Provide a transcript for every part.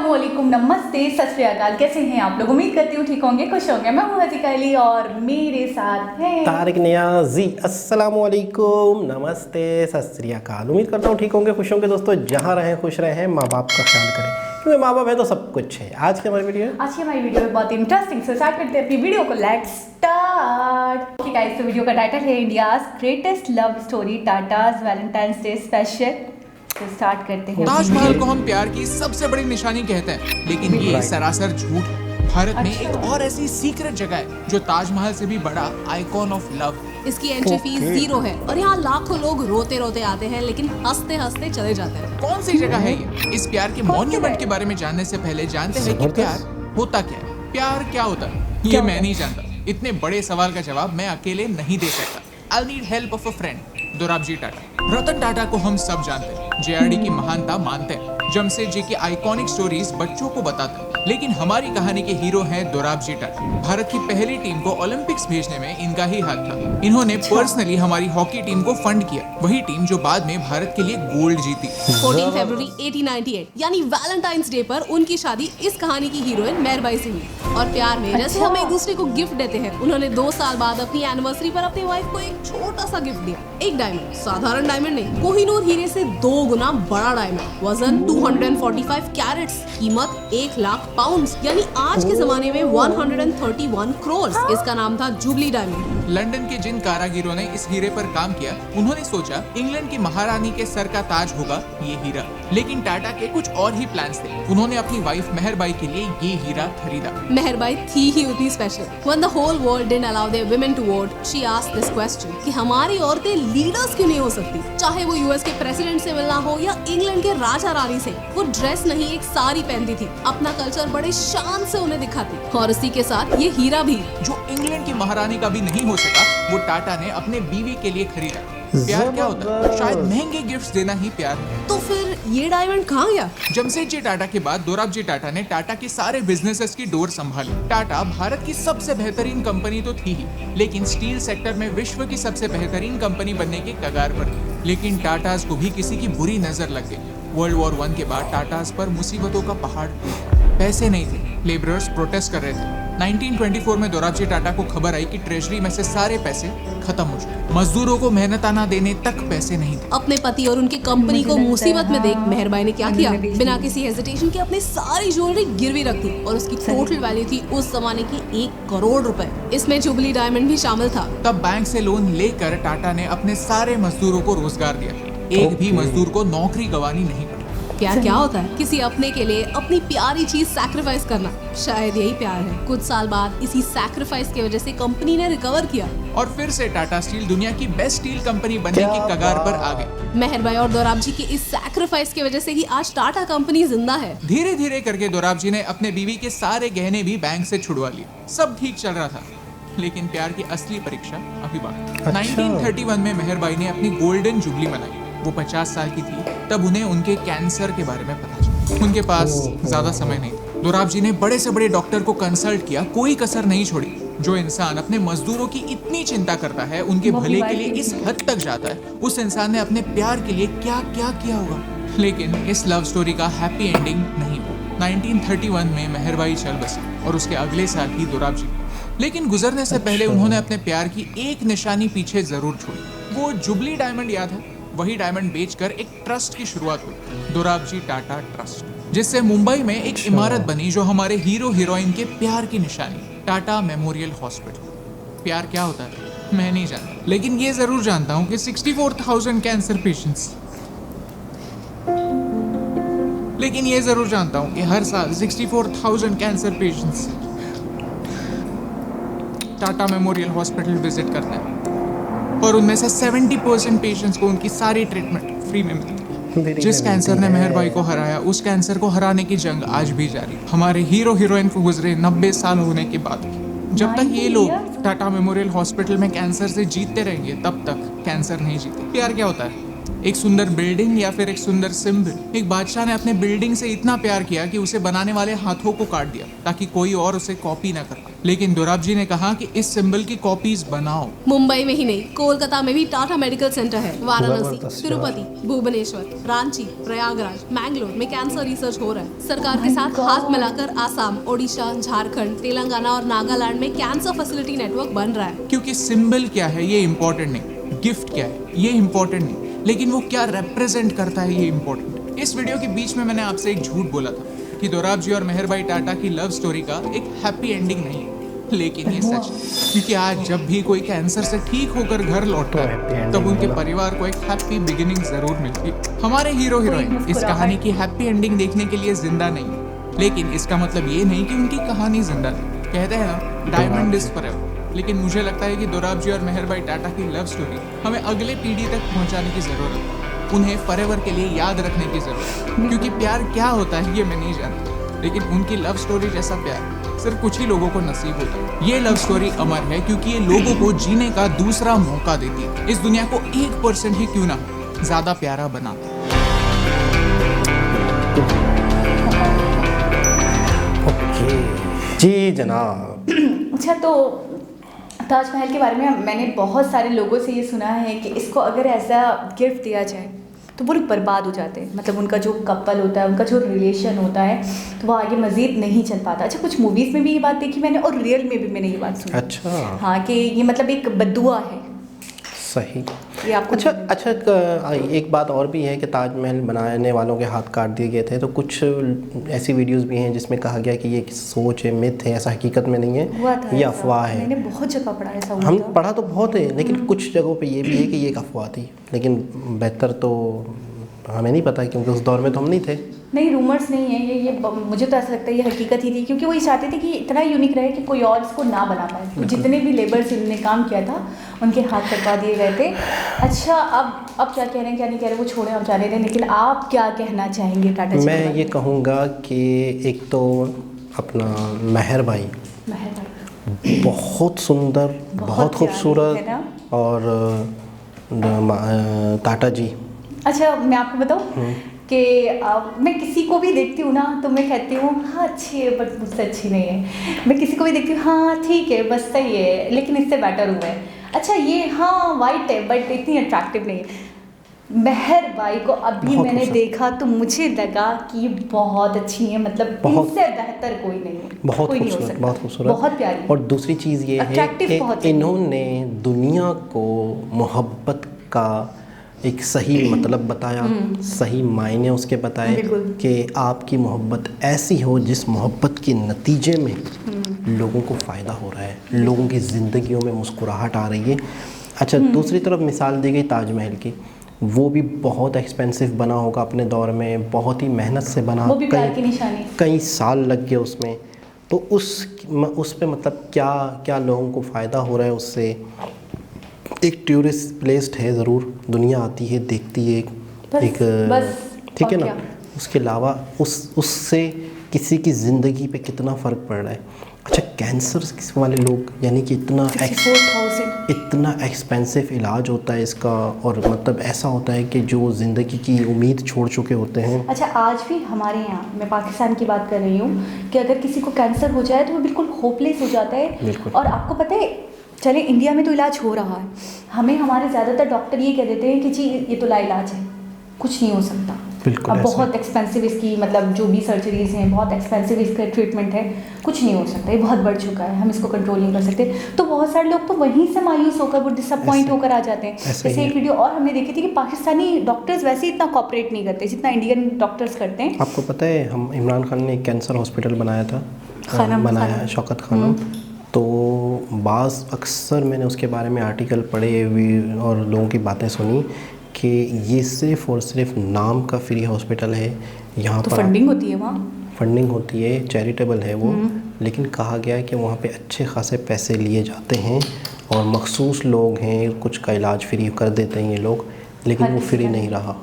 अस्सलामुअलैकुम, नमस्ते, सत श्री अकाल। कैसे हैं आप लोग? उम्मीद करती हूँ ठीक होंगे, खुश होंगे। मैं हूँ हसीका अली और मेरे साथ हैं तारिक नियाजी। अस्सलामुअलैकुम, नमस्ते, सत श्री अकाल। उम्मीद करता हूँ ठीक होंगे, खुश होंगे। दोस्तों जहाँ रहें खुश रहें, माँ बाप का ख्याल करें, क्योंकि माँ बाप है तो सब कुछ है। आज की हमारी वीडियो में बहुत इंटरेस्टिंग से स्टार्ट करते हैं अपनी वीडियो को। Let's start. ओके गाइस, तो वीडियो का टाइटल है India's greatest love story, Tatas Valentine's day special. तो स्टार्ट करते हैं। ताजमहल को हम प्यार की सबसे बड़ी निशानी कहते हैं, लेकिन ये सरासर झूठ है। भारत में एक और ऐसी सीक्रेट जगह है जो ताजमहल से भी बड़ा आइकॉन ऑफ लव। इसकी एंट्री फीस 0 है और यहाँ लाखों लोग रोते रोते आते हैं, लेकिन हंसते हंसते चले जाते हैं। कौन सी जगह है ये? इस प्यार के मॉन्यूमेंट के बारे में जानने से पहले जानते हैं कि प्यार होता क्या है। प्यार क्या होता है ये मैं नहीं जानता। इतने बड़े सवाल का जवाब मैं अकेले नहीं दे सकता। I'll need help of a friend। Dorabji Tata. Ratan Tata को हम सब जानते हैं, जेआरडी की महानता मानते हैं, जमशेदजी की आइकॉनिक स्टोरीज बच्चों को बताते हैं, लेकिन हमारी कहानी के हीरो हैं दोराबजी टाटा। भारत की पहली टीम को ओलंपिक्स भेजने में इनका ही हाथ था। इन्होंने पर्सनली हमारी हॉकी टीम को फंड किया, वही टीम जो बाद में भारत के लिए गोल्ड जीती। 14 फरवरी 1898 यानी वैलेंटाइंस डे पर उनकी शादी इस कहानी की हीरोइन मेहरबाई से हुई। और प्यार में जैसे हम एक दूसरे को गिफ्ट देते हैं, उन्होंने 2 साल बाद अपनी एनिवर्सरी पर अपनी वाइफ को एक छोटा सा गिफ्ट दिया। एक डायमंड, साधारण डायमंड नहीं, कोहिनूर हीरे से 2 गुना बड़ा डायमंड, वजन 245 कैरेट्स, कीमत 1 लाख पाउंड्स यानी आज के जमाने में 131 करोड़। इसका नाम था जुबली डायमंड। लंदन के जिन कारागिरों ने इस हीरे पर काम किया, उन्होंने सोचा इंग्लैंड की महारानी के सर का ताज होगा ये हीरा। लेकिन टाटा के कुछ और ही प्लान्स थे। उन्होंने अपनी वाइफ मेहरबाई के लिए ये हीरा खरीदा। मेहरबाई थी ही उतनी special. When the whole world didn't allow their women to vote, she asked this question कि हमारी औरतें लीडर्स क्यों नहीं हो सकती? चाहे वो यूएस के प्रेसिडेंट से मिलना हो या इंग्लैंड के राजा रानी से। वो ड्रेस नहीं, एक साड़ी पहनती थी, अपना कल्चर बड़े शान से उन्हें दिखाती। और इसी के साथ ये हीरा भी, जो इंग्लैंड की महारानी का भी नहीं हो सका, वो टाटा ने अपने बीवी के लिए खरीदा। प्यार क्या होता है? शायद महंगे गिफ्ट्स देना ही प्यार है। तो फिर ये डायमंड कहाँ गया? जमशेदजी टाटा के बाद दोराबजी टाटा ने टाटा के सारे बिजनेसेस की डोर संभाली। टाटा भारत की सबसे बेहतरीन कंपनी तो थी ही, लेकिन स्टील सेक्टर में विश्व की सबसे बेहतरीन कंपनी बनने के कगार पर थी। लेकिन टाटाज को भी किसी की बुरी नजर लग गई। वर्ल्ड वॉर 1 के बाद टाटाज पर मुसीबतों का पहाड़ टूटा। पैसे नहीं थे, लेबरर्स प्रोटेस्ट कर रहे थे। 1924 में दोराबजी टाटा को खबर आई कि ट्रेजरी में से सारे पैसे खत्म हो चुके। मजदूरों को मेहनताना देने तक पैसे नहीं थे। अपने पति और उनकी कंपनी को मुसीबत में देख मेहरबाई ने क्या किया? बिना किसी हेजिटेशन के अपनी सारी ज्वेलरी गिरवी रख दी और उसकी टोटल वैल्यू थी उस जमाने की 1 करोड़ रुपए। इसमें जुबली डायमंड भी शामिल था। तब बैंक से लोन लेकर टाटा ने अपने सारे मजदूरों को रोजगार दिया। एक भी मजदूर को नौकरी गंवानी नहीं पड़ी। प्यार क्या होता है? किसी अपने के लिए अपनी प्यारी चीज सैक्रिफाइस करना, शायद यही प्यार है। कुछ साल बाद इसी सैक्रिफाइस की वजह से कंपनी ने रिकवर किया और फिर से टाटा स्टील दुनिया की बेस्ट स्टील कंपनी बनने की कगार पर आ गई। मेहरबाई और दोराबजी की इस सैक्रिफाइस की वजह से ही आज टाटा कंपनी जिंदा है। धीरे धीरे करके दोराबजी ने अपने बीवी के सारे गहने भी बैंक से छुड़वा लिए। सब ठीक चल रहा था, लेकिन प्यार की असली परीक्षा अभी बाकी। 1931 में मेहरबाई ने अपनी गोल्डन जुबली मनाई। वो 50 साल की थी तब उन्हें उनके कैंसर के बारे में पता चला। उनके पास ज्यादा समय नहीं था। दोराबजी ने बड़े से बड़े डॉक्टर को कंसल्ट किया, कोई कसर नहीं छोड़ी। जो इंसान अपने मजदूरों की इतनी चिंता करता है, उनके भले के लिए इस हद तक जाता है, उस इंसान ने अपने प्यार के लिए क्या क्या किया होगा। लेकिन इस लव स्टोरी का हैप्पी एंडिंग नहीं हुआ। 1931 में मेहरबाई चल बसी और उसके अगले साल ही दोराबजी। लेकिन गुजरने से पहले उन्होंने अपने प्यार की एक निशानी पीछे जरूर छोड़ी। वो जुबली डायमंड याद है? वही डायमंड बेचकर एक ट्रस्ट की शुरुआत हुई, दोराबजी टाटा ट्रस्ट, जिससे मुंबई में एक इमारत बनी जो हमारे हीरो हीरोइन के प्यार की निशानी, टाटा मेमोरियल हॉस्पिटल। प्यार क्या होता है मैं नहीं जानता, लेकिन ये जरूर जानता हूँ कि 64,000 कैंसर पेशेंट्स, लेकिन ये जरूर जानता हूँ कि हर साल 64,000 cancer patients Tata memorial hospital visit करते हैं और उनमें से 70% पेशेंट्स को उनकी सारी ट्रीटमेंट फ्री में मिलती है। जिस कैंसर ने मेहरबाई को हराया, उस कैंसर को हराने की जंग आज भी जारी। हमारे हीरो हीरोइन को गुजरे 90 साल होने के बाद जब तक ये लोग टाटा मेमोरियल हॉस्पिटल में कैंसर से जीतते रहेंगे, तब तक कैंसर नहीं जीते। प्यार क्या होता है एक सुंदर बिल्डिंग या फिर एक सुंदर सिंबल। एक बादशाह ने अपने बिल्डिंग से इतना प्यार किया कि उसे बनाने वाले हाथों को काट दिया ताकि कोई और उसे कॉपी ना कर पाए। लेकिन दोराब जी ने कहा कि इस सिंबल की कॉपीज बनाओ। मुंबई में ही नहीं, कोलकाता में भी टाटा मेडिकल सेंटर है। वाराणसी, जबरदस्त तिरुपति, भुवनेश्वर, रांची, प्रयागराज, मैंगलोर में कैंसर रिसर्च हो रहा है। सरकार के साथ हाथ मिलाकर आसाम, ओडिशा, झारखंड, तेलंगाना और नागालैंड में कैंसर फैसिलिटी नेटवर्क बन रहा है। क्योंकि सिंबल क्या है ये इम्पोर्टेंट नहीं, गिफ्ट क्या है ये इम्पोर्टेंट नहीं, लेकिन वो क्या रिप्रेजेंट करता है ये इम्पोर्टेंट। इस वीडियो के बीच में मैंने आपसे एक झूठ बोला था कि दोराब जी और मेहर भाई टाटा की लव स्टोरी का एक हैप्पी एंडिंग नहीं है, लेकिन ये सच है। क्योंकि आज जब भी कोई कैंसर से ठीक होकर घर लौटता है तब उनके परिवार को एक हैप्पी बिगिनिंग जरूर मिलती है। हमारे हीरो हीरोइन इस कहानी की हैप्पी एंडिंग देखने के लिए जिंदा नहीं है, लेकिन इसका मतलब ये नहीं कि उनकी कहानी जिंदा नहीं। कहते हैं ना, डायमंड इज फॉरएवर। लेकिन मुझे लगता है कि दोराब जी और मेहर भाई टाटा की लव स्टोरी हमें अगले पीढ़ी तक पहुंचाने की जरूरत है, उन्हें फॉरएवर के लिए याद रखने की जरूरत है। क्योंकि प्यार क्या होता है ये मैं नहीं जानता, लेकिन उनकी लव स्टोरी जैसा प्यार सिर्फ कुछ ही लोगों को नसीब होता है। ये लव स्टोरी अमर है क्योंकि ये लोगों को जीने का दूसरा मौका देती है। इस दुनिया को 1% ही क्यों ना ज्यादा प्यारा बनाता है। जी जनाब। अच्छा, तो ताजमहल के बारे में मैंने बहुत सारे लोगों से ये सुना है कि इसको अगर ऐसा गिफ्ट दिया जाए तो वो लोग बर्बाद हो जाते हैं। मतलब उनका जो कपल होता है, उनका जो रिलेशन होता है, तो वो आगे मज़ीद नहीं चल पाता। अच्छा, कुछ मूवीज़ में भी ये बात देखी मैंने और रियल में भी मैंने ये बात सुनी। अच्छा। हाँ, कि ये मतलब एक बद्दुआ है। सही। ये आपको अच्छा, एक बात और भी है कि ताजमहल बनाने वालों के हाथ काट दिए गए थे, तो कुछ ऐसी वीडियोस भी हैं जिसमें कहा गया कि ये सोच है, मिथ है, ऐसा हकीकत में नहीं है, ये अफवाह है। मैंने बहुत जगह पढ़ा है, ऐसा हम पढ़ा तो बहुत है, लेकिन कुछ जगहों पे ये भी है कि ये एक अफवाह थी। लेकिन बेहतर तो हमें नहीं पता क्योंकि उस दौर में तो हम नहीं थे। नहीं, रूमर्स नहीं है ये मुझे तो ऐसा लगता है ये हकीकत ही थी, क्योंकि वो ये चाहते थे कि इतना यूनिक रहे कि कोई और इसको ना बना पाए। जितने भी लेबर्स इन्होंने काम किया था उनके हाथ कटवा दिए गए थे। अच्छा, अब क्या कह रहे हैं क्या नहीं कह रहे वो छोड़ें, आप जाने दें, लेकिन आप क्या कहना चाहेंगे टाटा जी? मैं ये कहूँगा कि एक तो अपना मेहर भाई बहुत सुंदर, बहुत खूबसूरत, और टाटा जी। अच्छा, मैं आपको बताऊँ कि मैं किसी को भी देखती हूँ ना तो मैं कहती हूँ हाँ अच्छी है, बट मुझसे अच्छी नहीं है। मैं किसी को भी देखती हूँ हाँ ठीक है, बस सही है, लेकिन इससे बेटर हुआ है। अच्छा, ये हाँ वाइट है बट इतनी अट्रैक्टिव नहीं है। मेहर भाई को अभी मैंने देखा तो मुझे लगा कि ये बहुत अच्छी है, मतलब इनसे बेहतर कोई नहीं है। बहुत कोई खूबसूरत, नहीं हो सकता, बहुत खूबसूरत, बहुत प्यारी। और दूसरी चीज़ ये है कि इन्होंने दुनिया को मोहब्बत का एक सही मतलब बताया, सही मायने उसके बताए कि आपकी मोहब्बत ऐसी हो जिस मोहब्बत के नतीजे में लोगों को फ़ायदा हो रहा है, लोगों की ज़िंदगियों में मुस्कुराहट आ रही है। अच्छा, दूसरी तरफ मिसाल दी गई ताजमहल की, वो भी बहुत एक्सपेंसिव बना होगा अपने दौर में, बहुत ही मेहनत से बना, वो भी प्यार की निशानी, कई साल लग गए उसमें। तो उस पे मतलब क्या लोगों को फ़ायदा हो रहा है उससे। एक टूरिस्ट प्लेस है, ज़रूर दुनिया आती है, देखती है, ठीक है ना। उसके अलावा उससे किसी की ज़िंदगी पे कितना फ़र्क पड़ रहा है। अच्छा, कैंसर वाले लोग, यानी कि इतना एक्सपेंसिव इलाज होता है इसका, और मतलब ऐसा होता है कि जो ज़िंदगी की उम्मीद छोड़ चुके होते हैं। अच्छा, आज भी हमारे यहाँ, मैं पाकिस्तान की बात कर रही हूँ, कि अगर किसी को कैंसर हो जाए तो वो बिल्कुल होपलेस हो जाता है। और आपको पता है, चले इंडिया में तो इलाज हो रहा है, हमें हमारे ज़्यादातर डॉक्टर ये कह देते हैं कि जी ये तो लाइलाज है, कुछ नहीं हो सकता। अब बहुत एक्सपेंसिव इसकी, मतलब जो भी सर्जरीज हैं बहुत एक्सपेंसिव इसका ट्रीटमेंट है, कुछ नहीं हो सकता, ये बहुत बढ़ चुका है, हम इसको कंट्रोल नहीं कर सकते। तो बहुत सारे लोग तो वहीं से मायूस होकर, वो डिसअपॉइंट होकर आ जाते हैं। जैसे एक वीडियो और हमने देखी थी कि पाकिस्तानी डॉक्टर्स वैसे इतना कॉपरेट नहीं करते जितना इंडियन डॉक्टर्स करते हैं। आपको पता है, हम इमरान खान ने एक कैंसर हॉस्पिटल बनाया था, बनाया शौकत खानम। तो अक्सर मैंने उसके बारे में आर्टिकल पढ़े और लोगों की बातें सुनी कि ये सिर्फ़ और सिर्फ नाम का फ्री हॉस्पिटल है। यहाँ तो पर फंडिंग होती है, वहाँ फंडिंग होती है, चैरिटेबल है वो, लेकिन कहा गया है कि वहाँ पे अच्छे खासे पैसे लिए जाते हैं और मखसूस लोग हैं, कुछ का इलाज फ्री कर देते हैं ये लोग, लेकिन वो फ्री नहीं रहा,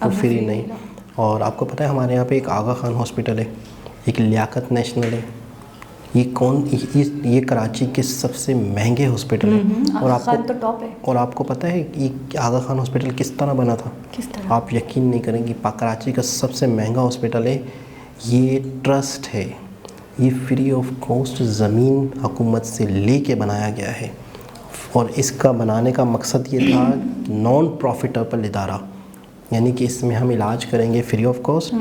वो फ्री नहीं। और आपको पता है हमारे यहाँ पे एक आगा खान हॉस्पिटल है, एक लियाकत नेशनल है, ये कराची के सबसे महंगे हॉस्पिटल है। और आपको तो टॉप है। और आपको पता है ये आगा खान हॉस्पिटल किस तरह बना था? किस तरह? आप यकीन नहीं करेंगे, कराची का सबसे महंगा हॉस्पिटल है। ये ट्रस्ट है, ये फ्री ऑफ कॉस्ट ज़मीन हुकूमत से लेके बनाया गया है। और इसका बनाने का मकसद ये था नॉन प्रॉफिटेबल इदारा, यानी कि इसमें हम इलाज करेंगे फ्री ऑफ कॉस्ट।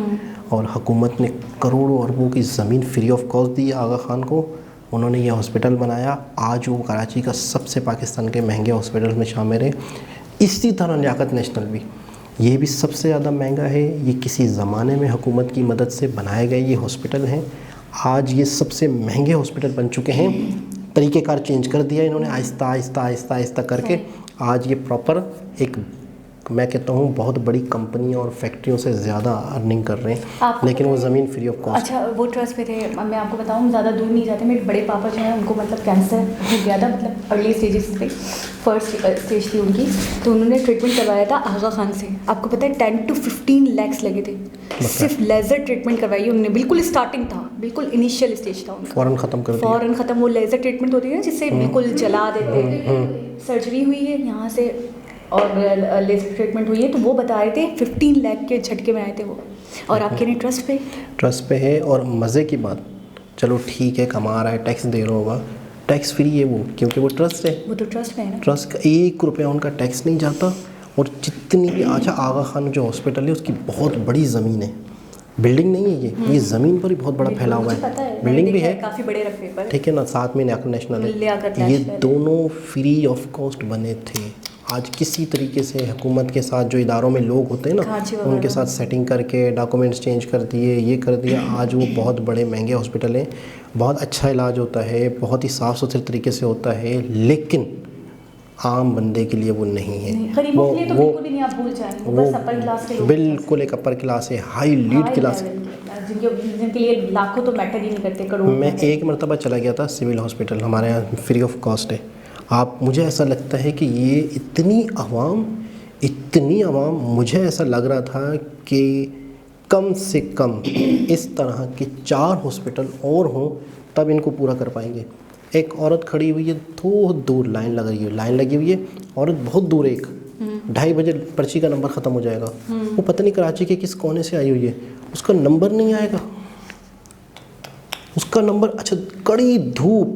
और हुकूमत ने करोड़ों अरबों की ज़मीन फ्री ऑफ कॉस्ट दी आगा खान को, उन्होंने ये हॉस्पिटल बनाया। आज वो कराची का सबसे पाकिस्तान के महंगे हॉस्पिटल में शामिल है। इसी तरह लियाकत नेशनल भी, ये भी सबसे ज़्यादा महंगा है। ये किसी ज़माने में हुकूमत की मदद से बनाए गए ये हॉस्पिटल हैं। आज ये सबसे महंगे हॉस्पिटल बन चुके हैं। तरीक़ेकार चेंज कर दिया इन्होंने आहिस्ता आहिस्ता आहिस्ता आहिस्ता करके। आज ये प्रॉपर एक, मैं कहता हूँ, बहुत बड़ी कंपनी और फैक्ट्रियों से ज़्यादा अर्निंग कर रहे हैं, लेकिन वो ज़मीन फ्री ऑफ कॉस्ट। अच्छा, वो ट्रस्ट पे थे। मैं आपको बताऊँ, ज़्यादा दूर नहीं जाते, मेरे बड़े पापा जो हैं उनको मतलब कैंसर हो गया था, मतलब अर्ली स्टेजेस पे, फर्स्ट स्टेज थी उनकी। तो उन्होंने ट्रीटमेंट करवाया था आगा खान से। आपको पता है 10 to 15 lakhs लगे थे, सिर्फ लेज़र ट्रीटमेंट करवाई उन्होंने। बिल्कुल स्टार्टिंग था, बिल्कुल इनिशियल स्टेज था उनका, फ़ौरन ख़त्म कर दिया। फ़ौरन ख़त्म। वो लेज़र ट्रीटमेंट होती है ना, जिससे बिल्कुल जला देते हैं। सर्जरी हुई है यहाँ से और लेज़र ट्रीटमेंट हुई है। तो वो बता रहे थे 15 लाख के झटके में आए थे वो। और आपके ने ट्रस्ट पे है। और मज़े की बात, चलो ठीक है, कमा रहा है, टैक्स दे रहा होगा, टैक्स फ्री है वो, क्योंकि वो ट्रस्ट है। वो तो ट्रस्ट में है ना। ट्रस्ट का 1 रुपया उनका टैक्स नहीं जाता। और जितनी भी, अच्छा, आगा खान जो हॉस्पिटल है उसकी बहुत बड़ी ज़मीन है, बिल्डिंग नहीं है ये ज़मीन पर ही बहुत बड़ा फैला हुआ है। बिल्डिंग भी है, काफ़ी बड़े रकबे, ठीक है ना। साथ में लियाकत नेशनल है। ये दोनों फ्री ऑफ कॉस्ट बने थे। आज किसी तरीके से हुकूमत के साथ जो इदारों में लोग होते हैं ना, उनके साथ सेटिंग करके डॉक्यूमेंट्स चेंज कर दिए, ये कर दिया। आज वो बहुत बड़े महंगे हॉस्पिटल हैं, बहुत अच्छा इलाज होता है, बहुत ही साफ़ सुथरे तरीके से होता है, लेकिन आम बंदे के लिए वो नहीं है। गरीबों के लिए तो बिल्कुल भी नहीं, आप भूल जाएं। वो बस अपर क्लास के लोग, बिल्कुल एक अपर क्लास है, हाई लीड क्लास, जिनके लिए लाखों तो मैटर ही नहीं करते, करोड़ों। मैं एक मरतबा चला गया था सिविल हॉस्पिटल, हमारे यहाँ फ्री ऑफ कॉस्ट है। आप, मुझे ऐसा लगता है कि ये इतनी आवाम, मुझे ऐसा लग रहा था कि कम से कम इस तरह के 4 हॉस्पिटल और हों तब इनको पूरा कर पाएंगे। एक औरत खड़ी हुई है, बहुत दूर लाइन लगी हुई है, औरत बहुत दूर, 2:30 बजे पर्ची का नंबर ख़त्म हो जाएगा। वो पता नहीं कराची के किस कोने से आई हुई है, उसका नंबर नहीं आएगा, उसका नंबर। अच्छा, कड़ी धूप,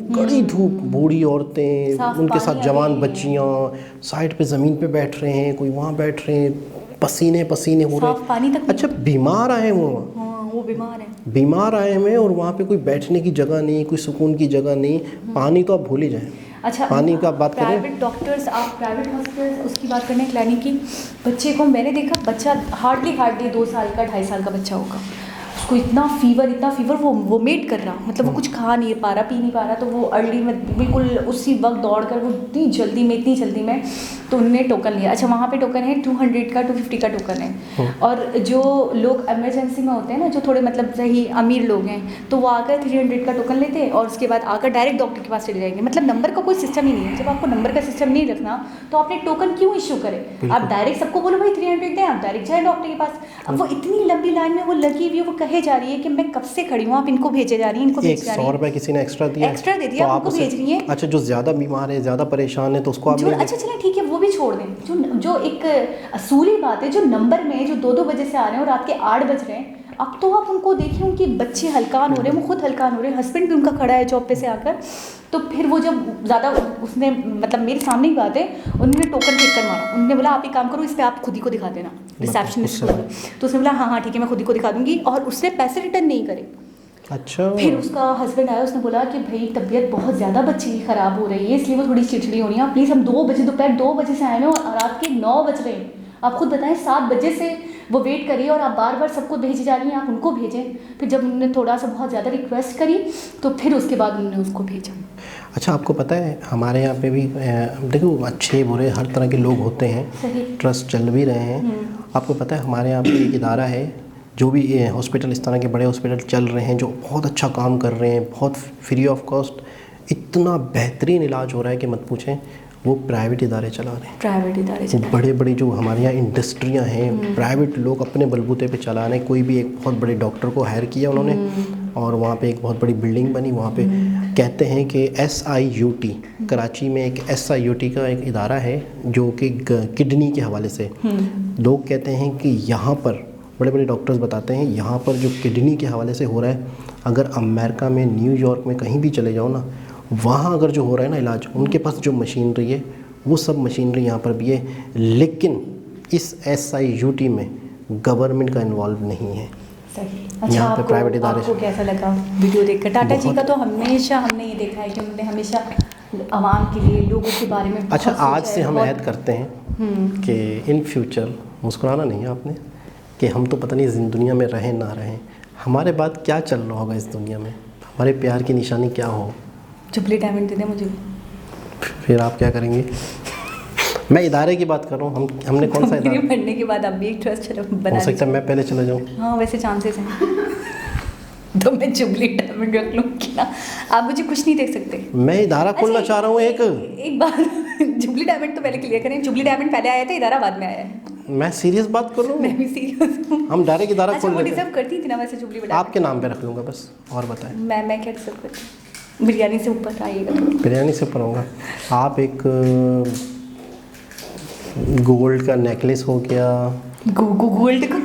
बूढ़ी औरतें, उनके साथ जवान बच्चियाँ साइड पे ज़मीन पे बैठ रहे हैं, कोई वहाँ बैठ रहे हैं, पसीने हो रहे हैं। अच्छा, बीमार आए हुए, वो बीमार आए हैं और वहाँ पे कोई बैठने की जगह नहीं, कोई सुकून की जगह नहीं। पानी तो आप भूल ही जाएं। अच्छा, पानी का बात करें, प्राइवेट डॉक्टर्स, आप प्राइवेट हॉस्पिटल उसकी बात करने क्लिनिक की, बच्चे को मैंने देखा, बच्चा हार्डली 2 साल का 2.5 साल का बच्चा होगा, उसको इतना फीवर, वो वोमिट कर रहा, मतलब वो कुछ खा नहीं पा रहा, पी नहीं पा रहा। तो वो अर्ली में बिल्कुल उसी वक्त दौड़ कर, वो इतनी जल्दी में तो उन्होंने टोकन लिया। अच्छा, वहाँ पे टोकन है 200 का, 250 का टोकन है। और जो लोग इमरजेंसी में होते हैं ना, जो थोड़े मतलब सही अमीर लोग हैं, तो वो आकर 300 का टोकन लेते हैं और उसके बाद आकर डायरेक्ट डॉक्टर के पास चले जाएंगे। मतलब नंबर का कोई सिस्टम ही नहीं है। जब आपको नंबर का सिस्टम नहीं रखना तो आपने टोकन क्यों इश्यू करे? आप डायरेक्ट सबको बोलो भाई 300 दें, आप डायरेक्ट जाए डॉक्टर के पास। अब वो इतनी लंबी लाइन में वो लगी हुई है, वो कहे जा रही है कि मैं कब से खड़ी हूँ, आप इनको भेजे जा रही हैं, इनको भेजे जा रही हैं। 100 रुपये किसी ने एक्स्ट्रा दे दिया, आपको भेज रही है। अच्छा, जो ज़्यादा बीमार है, ज़्यादा परेशान है, तो उसको आप अच्छा चलें, ठीक है, वो भी छोड़ दें। जो एक असूली बात है, जो नंबर में जो 2-2 बजे से आ रहे हैं और रात के 8 बज रहे हैं, अब तो आप उनको देखिए, उनके बच्चे हलकान हो रहे हैं, वो खुद हलकान हो रहे हैं, हस्बैंड भी उनका खड़ा है जॉब पे से आकर। तो फिर वो जब ज़्यादा, उसने मतलब मेरे सामने की बात है, उन्होंने टोकन फेंक कर मारा। उन्होंने बोला आप एक काम करो, इस पर आप खुद ही को दिखा देना, रिसेप्शनिस्ट को। तो उसने बोला हाँ ठीक है, मैं खुद ही को दिखा दूंगी, और उसने पैसे रिटर्न नहीं करे। अच्छा, फिर उसका हस्बैंड आया, उसने बोला कि भाई तबीयत बहुत ज़्यादा बच्ची की ख़राब हो रही है, इसलिए वो थोड़ी चिड़चिड़ी हो रही है, प्लीज़ हम 2 बजे, दोपहर 2 बजे से आए हैं और रात के 9 बज रहे हैं। आप खुद बताएं, 7 बजे से वो वेट करिए और आप बार सबको भेजी जा रही हैं, आप उनको भेजें। फिर जब उन्होंने थोड़ा सा बहुत ज़्यादा रिक्वेस्ट करी तो फिर उसके बाद उन्होंने उसको भेजा। अच्छा, आपको पता है हमारे यहाँ पे भी देखो, अच्छे बुरे हर तरह के लोग होते हैं, ट्रस्ट चल भी रहे हैं। आपको पता है हमारे यहाँ पे एक इदारा है, जो भी हॉस्पिटल, इस तरह के बड़े हॉस्पिटल चल रहे हैं, जो बहुत अच्छा काम कर रहे हैं, बहुत फ्री ऑफ कॉस्ट, इतना बेहतरीन इलाज हो रहा है कि मत पूछें। वो प्राइवेट इदारे चला रहे हैं, बड़े बड़े जो हमारे यहाँ इंडस्ट्रियाँ हैं, प्राइवेट लोग अपने बलबूते पे चला रहे हैं। कोई भी एक बहुत बड़े डॉक्टर को हायर किया उन्होंने, और वहाँ पे एक बहुत बड़ी बिल्डिंग बनी। वहाँ पे कहते हैं कि SIUT, कराची में एक SIUT का एक इदारा है जो कि किडनी के हवाले से, लोग कहते हैं कि यहाँ पर बड़े बड़े डॉक्टर्स बताते हैं यहाँ पर जो किडनी के हवाले से हो रहा है, अगर अमेरिका में, न्यूयॉर्क में कहीं भी चले जाओ ना, वहाँ अगर जो हो रहा है ना इलाज, उनके पास जो मशीनरी है वो सब मशीनरी यहाँ पर भी है, लेकिन इस SIUT में गवर्नमेंट का इन्वॉल्व नहीं है। सही। अच्छा, यहाँ पे प्राइवेट इदारे। आपको कैसा लगा वीडियो देखकर? टाटा जी का तो हमेशा हमने ये देखा है कि उन्होंने हमेशा आवाम के लिए, लोगों के बारे में अच्छा, बहुत आज सोचा से है, हम बहुत- ऐड करते हैं कि इन फ्यूचर, मुस्कुराना नहीं है आपने, कि हम तो पता नहीं इस दुनिया में रहें ना रहें, हमारे बाद क्या चल रहा होगा इस दुनिया में, हमारे प्यार की निशानी क्या हो। जुबली डायमंड दे दे मुझे। फिर आप क्या करेंगे? मैं इदारे की बात कर रहा हूँ, हमने कौन सा मेरे इदारा? पढ़ने के बाद आप भी एक ट्रस्ट बना हो सकता है मैं पहले चला जाऊँ। हाँ, वैसे चांसेस हैं। तो मैं जुबली डायमंड रख लूँगी ना, आप मुझे कुछ नहीं देख सकते। मैं इदारा खोलना चाह रहा हूँ एक बार जुबली डायमंड तो पहले क्लियर करें, जुबली डायमंड पहले आया था, इदारा बाद में आया है। मैं सीरियस बात कर रहा हूँ। मैं भी सीरियस हूँ। हम डायरेक्ट इदारा अच्छा, खोल वो लेते हैं। डिजर्व करती थी ना वैसे जुबली डायमंड। आपके नाम पे रख लूँगा बस, और बताएं। मैं क्या डिजर्व करती हूँ? बिरयानी से ऊपर आइएगा तो। बिरयानी से ऊपर होगा। आप एक गोल्ड का नेकलेस हो गया, गोल्ड का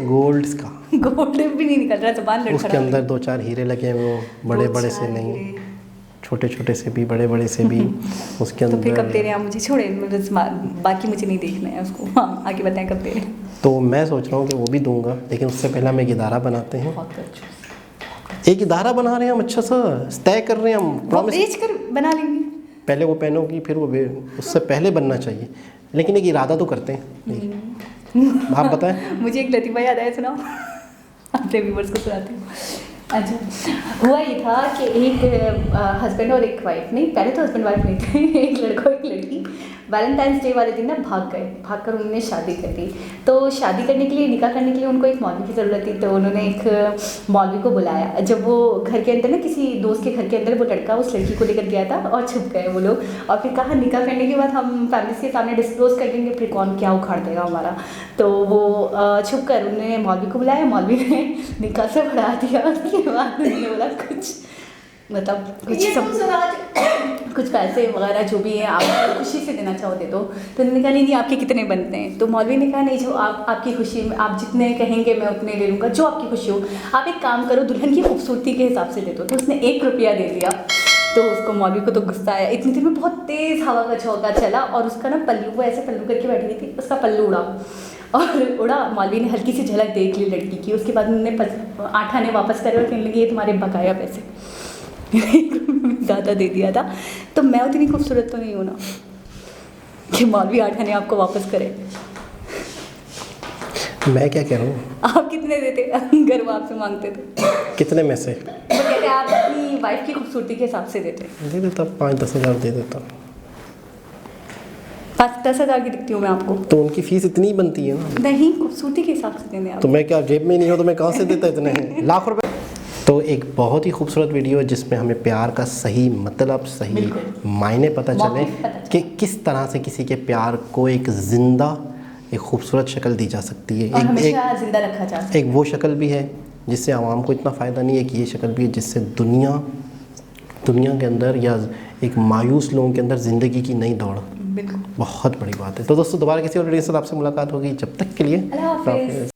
गोल्ड का, गोल्ड भी नहीं निकल रहा, जुबान लड़खड़ा उसके अंदर 2-4 हीरे लगे हैं, वो बड़े बड़े से नहीं, छोटे छोटे से भी, बड़े बड़े से भी उसके तो फिर कब दे अंदर। रहे हैं आप मुझे? छोड़े, बाकी मुझे नहीं देखना है उसको। हाँ, आगे बताएं कब दे रहे हैं। तो मैं सोच रहा हूँ कि वो भी दूंगा, लेकिन उससे पहले हम एक इदारा बनाते हैं। बहुत अच्छा। एक इदारा बना रहे हैं हम, अच्छा सा तय कर रहे हैं हम, वो प्रॉमिस। बेच कर बना लेंगे। पहले वो पहनोगी, फिर वो उससे पहले बनना चाहिए, लेकिन एक इरादा तो करते हैं। आप बताएं। मुझे एक लतीफ़ा याद आया, सुनाओ। अपने व्यूवर्स को सुनाती हूँ। अच्छा, हुआ ये था कि एक हस्बैंड और एक वाइफ, नहीं पहले तो हस्बैंड वाइफ नहीं थे, एक लड़का और एक लड़की वैलेंटाइंस डे वाले दिन ना भाग कर उन्होंने शादी कर दी। तो शादी करने के लिए, निकाह करने के लिए उनको एक मौलवी की ज़रूरत थी, तो उन्होंने एक मौलवी को बुलाया। जब वो घर के अंदर ना, किसी दोस्त के घर के अंदर वो लड़का उस लड़की को लेकर गया था और छुप गए वो लोग, और फिर कहा निकाह करने के बाद हम फैमिली के सामने डिस्क्लोज कर देंगे, फिर कौन क्या उखाड़ देगा हमारा। तो वो छुप कर उन्होंने मौलवी को बुलाया, मौलवी ने निकाह से बढ़ा दिया। उसके बाद उन्होंने बोला कुछ, मतलब कुछ पैसे वगैरह जो भी है आप खुशी से देना चाहो दे दो। तो उन्होंने कहा नहीं आपके कितने बनते हैं? तो मौलवी ने कहा नहीं, जो आपकी खुशी में आप जितने कहेंगे मैं उतने ले लूँगा, जो आपकी खुशी हो। आप एक काम करो, दुल्हन की खूबसूरती के हिसाब से दे दो। तो उसने 1 रुपया दे दिया। तो उसको, मौलवी को तो गुस्सा आया। इतनी देर में बहुत तेज़ हवा का झोंका चला और उसका ना पल्लू, वो ऐसे पल्लू करके बैठी हुई थी, उसका पल्लू उड़ा। मौलवी ने हल्की सी झलक देख ली लड़की की। उसके बाद उन्होंने 8 आने वापस करे और कहने लगे ये तुम्हारे बकाया पैसे। ज़्यादा दे दिया था। तो मैं उतनी खूबसूरत तो नहीं हूँ ना कि मौलवी 8 आने आपको वापस करे। मैं क्या कह रहा हूँ? आप कितने देते अगर वो आपसे मांगते तो? कितने में से? वो कहते आप अपनी वाइफ की खूबसूरती के हिसाब से देते। दे देता, 5-10 हज़ार दे देता। 5-10 हज़ार की दिखती हूँ मैं आपको? तो उनकी फीस इतनी ही बनती है ना? नहीं, खूबसूरती के हिसाब से देने आप। तो मैं क्या जेब में नहीं हो तो मैं कहाँ से देता इतने लाख रुपए? तो एक बहुत ही खूबसूरत वीडियो है जिसमें हमें प्यार का सही मतलब, सही मायने पता चले कि किस तरह से किसी के प्यार को एक ज़िंदा, एक खूबसूरत शक्ल दी जा सकती है। और हमेशा ज़िंदा रखा जा सकता है। एक वो शक्ल भी है जिससे आवाम को इतना फ़ायदा नहीं है, कि ये शक्ल भी है जिससे दुनिया के अंदर या एक मायूस लोगों के अंदर ज़िंदगी की नई दौड़। बिल्कुल, बहुत बड़ी बात है। तो दोस्तों, दोबारा किसी और वीडियो के साथ आपसे मुलाकात होगी। जब तक के लिए अल्लाह हाफ़िज़।